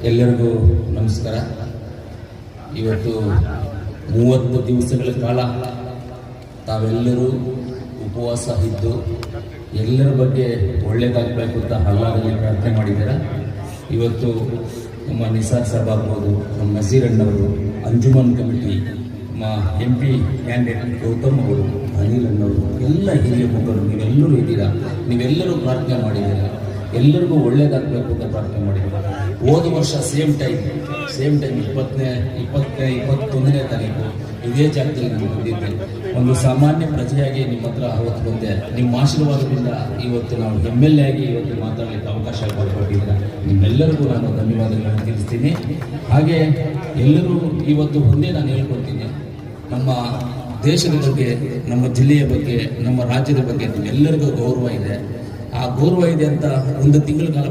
ಎಲ್ಲರಿಗೂ ನಮಸ್ಕಾರ. ಇವತ್ತು 30 ದಿವಸಗಳ ಕಾಲ ತಾವೆಲ್ಲರೂ ಉಪವಾಸ ಇದ್ದು ಎಲ್ಲರ ಬಗ್ಗೆ ಒಳ್ಳೇದಾಗಬೇಕು ಅಂತ ಹಲ್ಲಾದಲ್ಲಿ ಪ್ರಾರ್ಥನೆ ಮಾಡಿದ್ದಾರೆ. ಇವತ್ತು ನಮ್ಮ ನಿಸಾರ್ ಸಾಬ್ ಆಗ್ಬೋದು, ನಮ್ಮ ನಜೀರ್ ಅಣ್ಣವರು, ಅಂಜುಮನ್ ಕಮಿಟಿ, ನಮ್ಮ MP ಕ್ಯಾಂಡಿಡೇಟ್ ಗೌತಮ್ ಅವರು, ಅನಿಲ್ ಅಣ್ಣವರು, ಎಲ್ಲ ಹಿರಿಯ ಮುಖಂಡರು ನೀವೆಲ್ಲರೂ ಇದ್ದೀರಾ. ನೀವೆಲ್ಲರೂ ಪ್ರಾರ್ಥನೆ ಮಾಡಿದ್ದೀರಾ. ಎಲ್ಲರಿಗೂ ಒಳ್ಳೇದಾಗಬೇಕು ಅಂತ ಪ್ರಾರ್ಥನೆ ಮಾಡಿದ್ದಾರೆ. ಹೋದ ವರ್ಷ ಸೇಮ್ ಟೈಮ್ 21ನೇ ತಾರೀಕು ಇದೇ ಜಾಗದಲ್ಲಿ ನಾನು ಬಂದಿದ್ದೆ. ಒಂದು ಸಾಮಾನ್ಯ ಪ್ರಜೆಯಾಗಿ ನಿಮ್ಮ ಹತ್ರ ಅವತ್ತು ಬಂದೆ. ನಿಮ್ಮ ಆಶೀರ್ವಾದದಿಂದ ಇವತ್ತು ನಾವು MLA ಆಗಿ ಇವತ್ತು ಮಾತಾಡಲಿಕ್ಕೆ ಅವಕಾಶ ಮಾಡಿಕೊಟ್ಟಿದ್ದೀರ. ನಿಮ್ಮೆಲ್ಲರಿಗೂ ನಾನು ಧನ್ಯವಾದಗಳನ್ನು ತಿಳಿಸ್ತೀನಿ. ಹಾಗೆ ಎಲ್ಲರೂ ಇವತ್ತು ಒಂದೇ ನಾನು ಹೇಳ್ಕೊಡ್ತೀನಿ, ನಮ್ಮ ದೇಶದ ಬಗ್ಗೆ, ನಮ್ಮ ಜಿಲ್ಲೆಯ ಬಗ್ಗೆ, ನಮ್ಮ ರಾಜ್ಯದ ಬಗ್ಗೆ ನಿಮ್ಮೆಲ್ಲರಿಗೂ ಗೌರವ ಇದೆ. ಆ ಗೌರವ ಇದೆ ಅಂತ ಒಂದು ತಿಂಗಳ ಕಾಲ